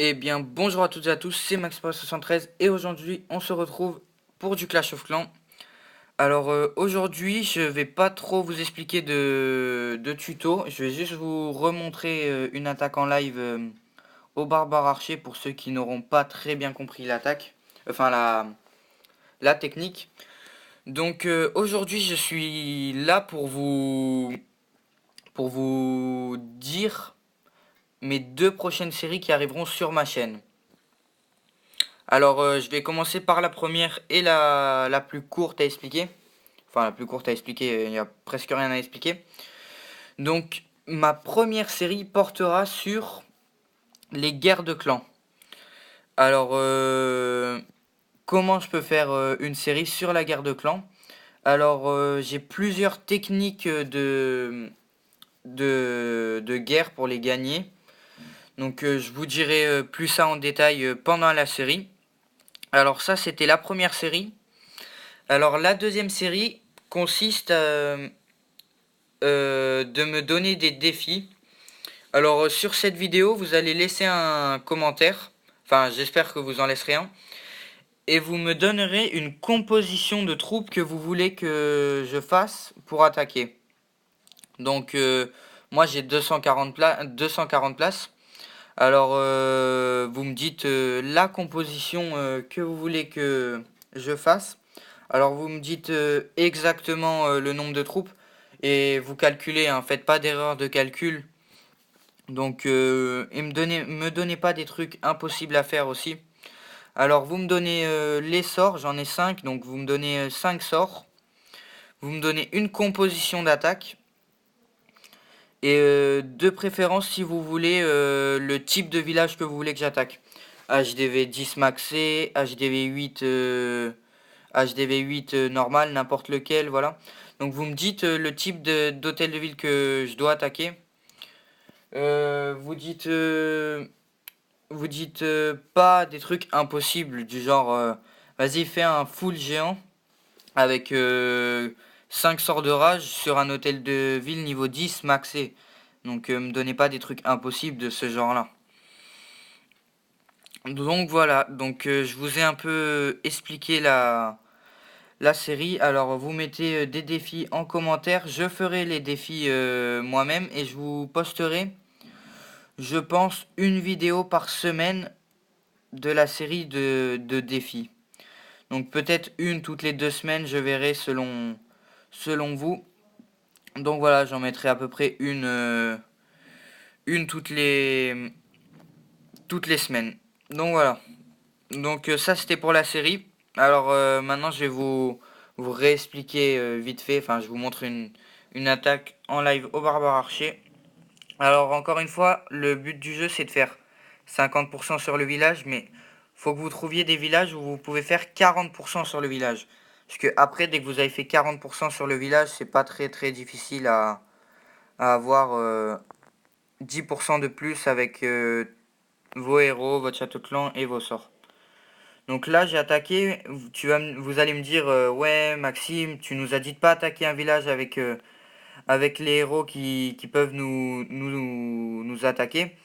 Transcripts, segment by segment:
Eh bien, bonjour à toutes et à tous, c'est MaxPro73 et aujourd'hui on se retrouve pour du Clash of Clans. Alors aujourd'hui je vais pas trop vous expliquer de tuto, je vais juste vous remontrer une attaque en live au barbare archer pour ceux qui n'auront pas très bien compris l'attaque, enfin la technique. Donc aujourd'hui je suis là pour vous dire mes deux prochaines séries qui arriveront sur ma chaîne. Alors, je vais commencer par la première et la plus courte à expliquer. Enfin, la plus courte à expliquer, il n'y a presque rien à expliquer. Donc, ma première série portera sur les guerres de clans. Alors, comment je peux faire une série sur la guerre de clans? Alors, j'ai plusieurs techniques de guerre pour les gagner. Donc, je vous dirai plus ça en détail pendant la série. Alors, ça, c'était la première série. Alors la deuxième série consiste de me donner des défis. Alors sur cette vidéo, vous allez laisser un commentaire. Enfin, j'espère que vous en laisserez un. Et vous me donnerez une composition de troupes que vous voulez que je fasse pour attaquer. Donc moi j'ai 240 places. Alors vous me dites la composition que vous voulez que je fasse. Alors vous me dites exactement le nombre de troupes et vous calculez, hein, faites pas d'erreur de calcul. Donc et me donnez pas des trucs impossibles à faire aussi. Alors vous me donnez les sorts, j'en ai 5, donc vous me donnez 5 sorts. Vous me donnez une composition d'attaque. Et de préférence si vous voulez le type de village que vous voulez que j'attaque. HDV 10 maxé, HDV 8 HDV 8 normal, n'importe lequel, voilà. Donc vous me dites le type d'hôtel de ville que je dois attaquer. Vous dites pas des trucs impossibles du genre vas-y fais un full géant avec 5 sorts de rage sur un hôtel de ville niveau 10 maxé. Donc me donnez pas des trucs impossibles de ce genre-là. Donc voilà, donc je vous ai un peu expliqué la série. Alors vous mettez des défis en commentaire. Je ferai les défis moi-même et je vous posterai, je pense, une vidéo par semaine de la série de défis. Donc peut-être une toutes les 2 semaines, je verrai selon vous. Donc voilà, j'en mettrai à peu près une toutes les semaines. Donc voilà. Donc ça c'était pour la série. Alors maintenant je vais vous réexpliquer vite fait. Enfin je vous montre une attaque en live au barbare archer. Alors encore une fois, le but du jeu c'est de faire 50% sur le village. Mais faut que vous trouviez des villages où vous pouvez faire 40% sur le village. Parce que après dès que vous avez fait 40% sur le village, c'est pas très très difficile à avoir 10% de plus avec vos héros, votre château de clan et vos sorts. Donc là, j'ai attaqué. Vous allez me dire, ouais, Maxime, tu nous as dit de pas attaquer un village avec les héros qui peuvent nous attaquer.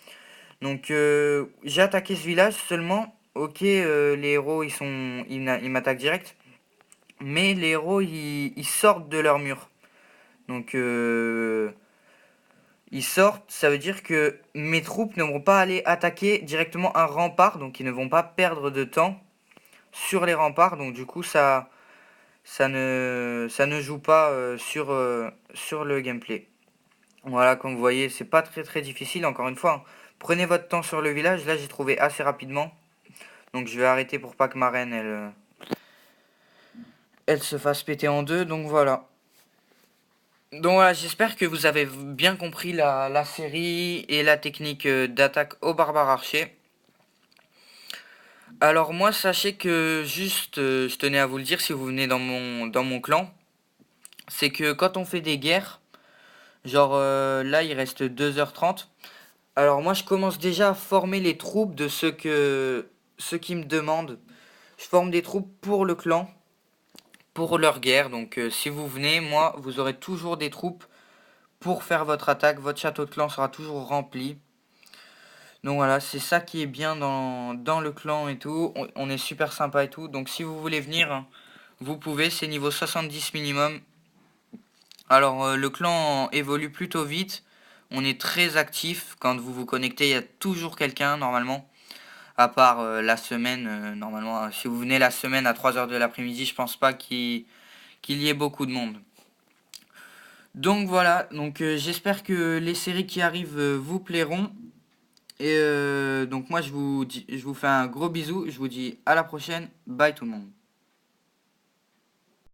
Donc j'ai attaqué ce village seulement. Ok, les héros ils m'attaquent direct, mais les héros ils sortent de leur mur. Donc ils sortent, ça veut dire que mes troupes ne vont pas aller attaquer directement un rempart, donc ils ne vont pas perdre de temps sur les remparts. Donc du coup ça ne joue pas sur le gameplay. Voilà, comme vous voyez, c'est pas très très difficile. Encore une fois, hein. Prenez votre temps sur le village. Là, j'ai trouvé assez rapidement. Donc je vais arrêter pour pas que ma reine elle se fasse péter en deux. Donc voilà. Donc voilà, j'espère que vous avez bien compris la série et la technique d'attaque au barbare archer. Alors moi, sachez que juste, je tenais à vous le dire si vous venez dans mon clan, c'est que quand on fait des guerres, genre là il reste 2h30. Alors moi je commence déjà à former les troupes de ceux qui me demandent. Je forme des troupes pour le clan, pour leur guerre. Donc si vous venez, moi vous aurez toujours des troupes pour faire votre attaque. Votre château de clan sera toujours rempli. Donc voilà, c'est ça qui est bien dans le clan et tout. On est super sympa et tout. Donc si vous voulez venir, vous pouvez, c'est niveau 70 minimum. Alors le clan évolue plutôt vite. On est très actif. Quand vous vous connectez, il y a toujours quelqu'un normalement. À part la semaine, normalement, si vous venez la semaine à 3 heures de l'après-midi, je pense pas qu'il y ait beaucoup de monde. Donc voilà, donc j'espère que les séries qui arrivent vous plairont. Et donc moi je vous fais un gros bisou, je vous dis à la prochaine, bye tout le monde.